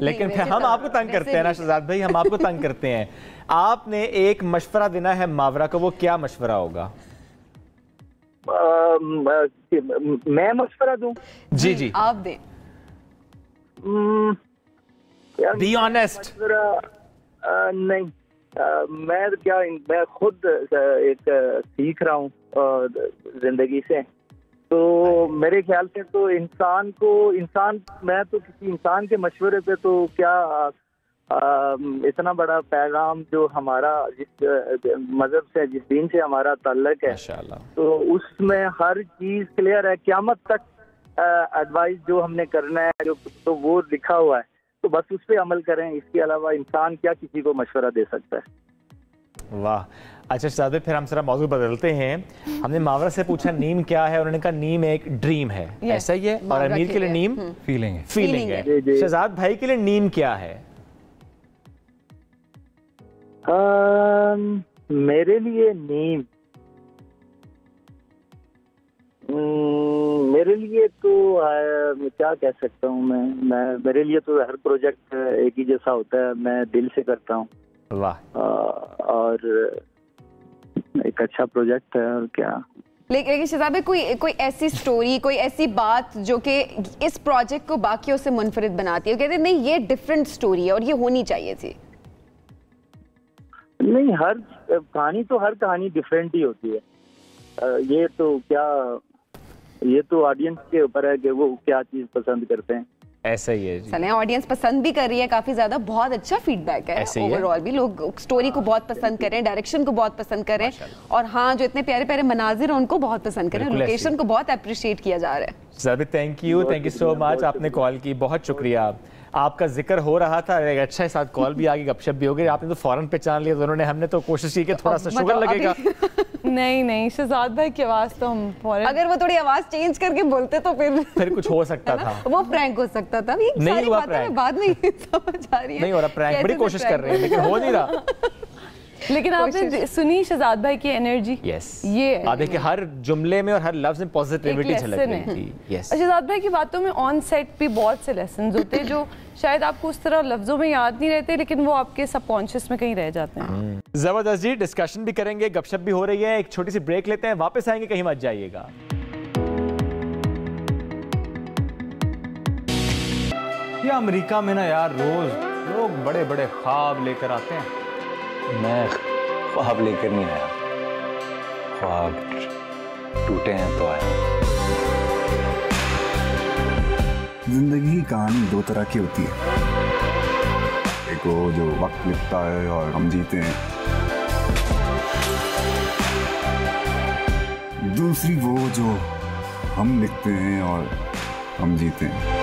लेकिन फिर हम आपको तंग करते हैं ना शहजाद भाई, हम आपको तंग करते हैं। आपने एक मशवरा देना है मावरा को, वो क्या मशवरा होगा? मैं मशवरा दूं? जी जी आप दें। Be honest. नहीं, मैं खुद एक सीख रहा हूँ जिंदगी से, तो मेरे ख्याल से तो मैं तो किसी इंसान के मशवरे पे तो क्या इतना बड़ा पैगाम जो हमारा जिस मजहब से जिस दीन से हमारा ताल्लुक है तो उसमें हर चीज क्लियर है। क़यामत तक एडवाइस जो हमने करना है जो तो वो लिखा हुआ है, तो बस उस पर अमल करें। इसके अलावा इंसान क्या किसी को मशवरा दे सकता है? वाह। अच्छा शहजाद, फिर हम जरा मौजूद बदलते हैं। हमने मावरा से पूछा नीम क्या है, उन्होंने कहा नीम एक ड्रीम है, ऐसा ही है। और अमीर के लिए नीम फीलिंग है। शहजाद भाई के लिए नीम क्या है? मेरे लिए नीम मेरे लिए तो क्या कह सकता हूँ मैं मेरे लिए तो हर प्रोजेक्ट एक ही जैसा होता है, मैं दिल से करता हूँ। वाह। और एक अच्छा प्रोजेक्ट है और क्या। लेकिन शहजाद भाई कोई ऐसी स्टोरी, कोई ऐसी बात जो कि इस प्रोजेक्ट को बाकियों से मुनफरिद बनाती है, कहते नहीं ये डिफरेंट स्टोरी है और ये होनी चाहिए थी? नहीं, हर कहानी डिफरेंट ही होती है। ये तो ऑडियंस के ऊपर है कि वो क्या चीज पसंद करते हैं। ऐसा ही है जी। चलें, ऑडियंस पसंद भी कर रही है काफी ज्यादा, बहुत अच्छा फीडबैक है ओवरऑल भी। लोग स्टोरी को बहुत पसंद कर रहे हैं, डायरेक्शन को बहुत पसंद कर रहे हैं, और हाँ जो इतने प्यारे प्यारे मनाजिर हैं उनको बहुत पसंद कर रहे हैं, लोकेशन को बहुत अप्रिशिएट किया जा रहा है। थैंक यू सो मच, आपने कॉल की, बहुत शुक्रिया। آپ کا ذکر ہو رہا تھا, ایک اچھا ساتھ کال بھی آ گئی, گپ شپ بھی ہو گئی, آپ نے تو فوراً پہچان لیا, دونوں نے, ہم نے تو کوشش کی کہ تھوڑا سا شوگر لگے گا. نہیں شہزاد بھائی کی آواز تو ہم فوراً, اگر وہ تھوڑی آواز چینج کر کے بولتے تو پھر کچھ ہو سکتا تھا, وہ پرینک ہو سکتا تھا. نہیں ہوا پرینک, بعد میں سمجھ آ رہی ہے نہیں ہو رہا پرینک, بڑی کوشش کر رہے ہیں لیکن ہو نہیں رہا. لیکن آپ نے سنی شہزاد بھائی کی انرجی, یہ آپ دیکھیں ہر جملے میں اور ہر لفظ میں پازیٹیوٹی جھلک رہی تھی. شہزاد بھائی کی باتوں میں آن سیٹ بھی بہت سے لیسنز ہوتے ہیں جو شاید آپ کو اس طرح لفظوں میں یاد نہیں رہتے, لیکن وہ آپ کے سب کانشیس میں کہیں رہ جاتے ہیں. زبردست جی, ڈسکشن بھی کریں گے, گپ شپ بھی ہو رہی ہے, ایک چھوٹی سی بریک لیتے ہیں, واپس آئیں گے, کہیں مت جائیے گا. یہ امریکہ میں نا یار روز لوگ بڑے بڑے خواب لے کر آتے ہیں, میں خواب لے کر نہیں آیا, خواب ٹوٹے ہیں تو آیا. زندگی کی کہانی دو طرح کی ہوتی ہے, ایک وہ جو وقت لکھتا ہے اور ہم جیتے ہیں, دوسری وہ جو ہم لکھتے ہیں اور ہم جیتے ہیں.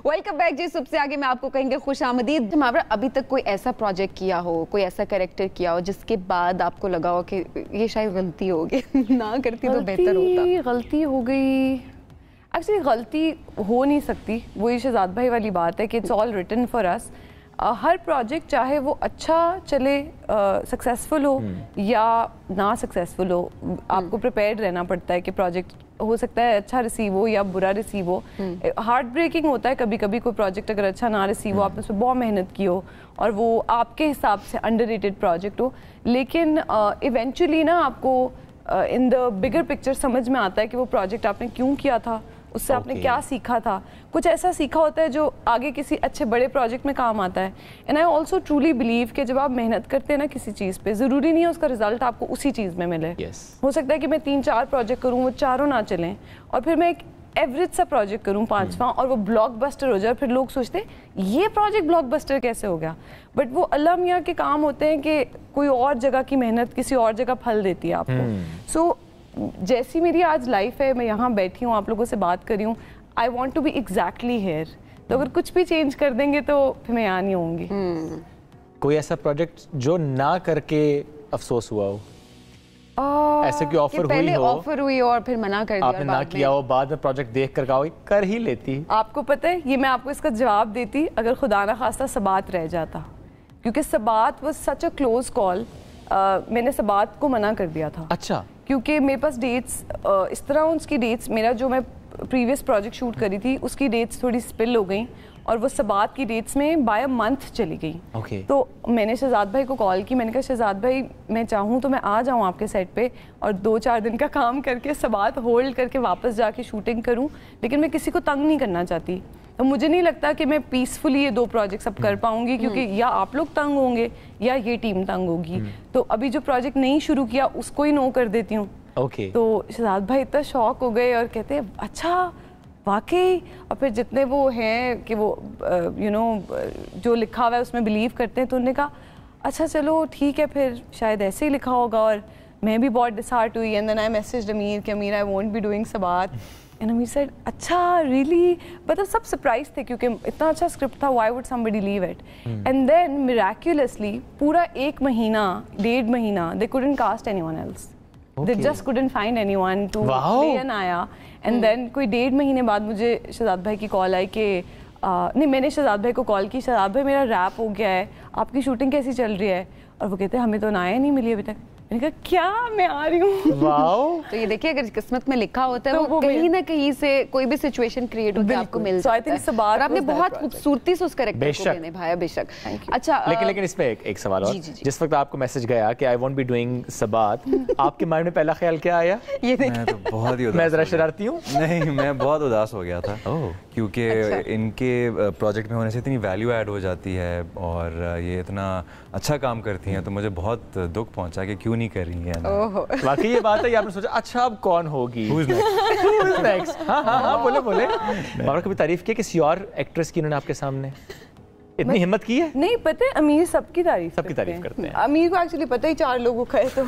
ویلکم بیک جی. صبح سے آگے میں آپ کو کہیں گے خوش آمدید. ہمارا ابھی تک کوئی ایسا پروجیکٹ کیا ہو, کوئی ایسا کریکٹر کیا ہو جس کے بعد آپ کو لگا ہو کہ یہ شاید غلطی ہوگی, نہ کرتی تو بہتر ہوتا. غلطی ہو گئی, ایکچولی غلطی ہو نہیں سکتی, وہی شہزاد بھائی والی بات ہے کہ it's all written for us. ہر پروجیکٹ چاہے وہ اچھا چلے, سکسیزفل ہو یا نہ سکسیزفل ہو, آپ کو پریپیئرڈ رہنا پڑتا ہے کہ پروجیکٹ ہو سکتا ہے اچھا ریسیو ہو یا برا ریسیو ہو. ہارٹ بریکنگ ہوتا ہے کبھی کبھی کوئی پروجیکٹ اگر اچھا نہ ریسیو ہو, آپ نے اس پہ بہت محنت کی ہو اور وہ آپ کے حساب سے انڈر ریٹڈ پروجیکٹ ہو, لیکن ایونچولی نا آپ کو ان دا بگر پکچر سمجھ میں آتا ہے کہ وہ پروجیکٹ آپ نے کیوں کیا تھا, اس سے آپ نے کیا سیکھا تھا. کچھ ایسا سیکھا ہوتا ہے جو آگے کسی اچھے بڑے پروجیکٹ میں کام آتا ہے. And I also truly believe کہ جب آپ محنت کرتے ہیں نا کسی چیز پہ, ضروری نہیں ہے اس کا رزلٹ آپ کو اسی چیز میں ملے. ہو سکتا ہے کہ میں 3-4 پروجیکٹ کروں, وہ چاروں نہ چلیں, اور پھر میں ایک ایوریج سا پروجیکٹ کروں 5واں اور وہ بلاک بسٹر ہو جائے, پھر لوگ سوچتے ہیں یہ پروجیکٹ بلاک بسٹر کیسے ہو گیا. بٹ وہ اللہ میاں کے کام ہوتے ہیں کہ کوئی اور جگہ کی محنت کسی اور جگہ پھل دیتی ہے آپ کو. سو جیسی میری آج لائف ہے, میں یہاں بیٹھی ہوں, آپ لوگوں سے بات کر رہی ہوں, I want to be exactly here. تو اگر کچھ بھی چینج کر دیں گے تو پھر میں یہاں نہیں ہوں گی. کوئی ایسا پروجیکٹ جو نہ کر کے افسوس ہوا ہو, ایسے کوئی آفر ہوئی پہلے ہو, آفر ہوئی اور پھر منع کر دیا, آپ نے نہ کیا ہو, بعد میں پروجیکٹ دیکھ کر کہا ہو کر ہی لیتی. آپ کو پتہ ہے, یہ میں آپ کو اس کا جواب دیتی اگر خدا نہ خواستہ سبات رہ جاتا, کیونکہ سبات واز سچ اے کلوز کال. میں نے سبات کو منع کر دیا تھا. اچھا. کیونکہ میرے پاس ڈیٹس اس طرح, اس کی ڈیٹس, میرا جو میں پریویس پروجیکٹ شوٹ کری تھی اس کی ڈیٹس تھوڑی سپل ہو گئیں اور وہ سبات کی ڈیٹس میں بائی اے منتھ چلی گئی. تو میں نے شہزاد بھائی کو کال کی, میں نے کہا شہزاد بھائی میں چاہوں تو میں آ جاؤں آپ کے سیٹ پہ اور 2-4 دن کا کام کر کے سبات ہولڈ کر کے واپس جا کے شوٹنگ کروں, لیکن میں کسی کو تنگ نہیں کرنا چاہتی. تو مجھے نہیں لگتا کہ میں پیسفلی یہ 2 پروجیکٹس اب کر پاؤں گی, کیونکہ یا آپ لوگ تنگ ہوں گے یا یہ ٹیم تنگ ہوگی. تو ابھی جو پروجیکٹ نہیں شروع کیا اس کو ہی نو کر دیتی ہوں. تو شہزاد بھائی اتنا شوق ہو گئے اور کہتے ہیں اچھا واقعی, اور پھر جتنے وہ ہیں کہ وہ جو لکھا ہوا ہے اس میں بلیو کرتے ہیں, تو انہوں نے کہا اچھا چلو ٹھیک ہے, پھر شاید ایسے ہی لکھا ہوگا. اور میں بھی بہت ڈسہارٹ ہوئی. And then I messaged Ameer کہ Ameer I won't be doing Sabaat. And Ameer said اچھا ریئلی, مطلب سب سرپرائز تھے کیونکہ اتنا اچھا اسکرپٹ تھا, why would somebody leave it. And then miraculously پورا 1 مہینہ 1.5 مہینہ دے couldn't cast anyone else. They just couldn't find anyone to play an Aya. And then کوئی 1.5 مہینے بعد مجھے شہزاد بھائی کی کال آئی کہ نہیں, میں نے شہزاد بھائی کو کال کی, شہزاد بھائی میرا ریپ ہو گیا ہے, آپ کی شوٹنگ کیسی چل رہی ہے؟ اور وہ کہتے ہیں ہمیں تو نایا نہیں ملی ابھی تک. میں نے کہا کیا, میں آ رہی ہوں. تو یہ دیکھیے اگر قسمت میں لکھا ہوتا ہے وہ کہیں نہ کہیں سے کوئی بھی سچویشن کریٹ ہوتی ہے آپ کو مل جاتا ہے, اور آپ نے بہت خوبصورتی سے اس کریکٹر کو نبھایا. بے شک. اچھا لیکن اس پہ ایک سوال اور, جس وقت آپ کو میسج گیا کہ آئی وونٹ بی ڈوئنگ سبات, آپ کے مائنڈ میں پہلا خیال کیا آیا؟ میں تو بہت ہی میں ذرا شرارتی ہوں. نہیں, میں بہت اداس ہو گیا تھا کیونکہ ان کے پروجیکٹ میں ہونے سے اتنی ویلیو ایڈ ہو جاتی ہے اور یہ اتنا اچھا کام کرتی ہیں, تو مجھے بہت دکھ پہنچا کہ کیوں نہیں کر رہی ہیں. واقعی یہ بات ہے, آپ نے سوچا اچھا اب کون ہوگی, ہاں بولے مگر کبھی تعریف کی کسی اور ایکٹریس کی انہوں نے آپ کے سامنے اتنی ہمت کی ہے؟ نہیں پتہ, امیر سب کی تعریف کرتے ہیں. امیر کو ایکچولی پتہ ہی 4 لوگوں کا ہے. تو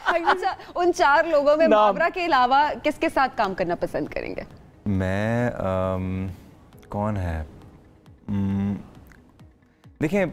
اچھا ان 4 لوگوں میں مابرا کے علاوہ کس کے ساتھ کام کرنا پسند کریں گے؟ میں کون ہے دیکھیں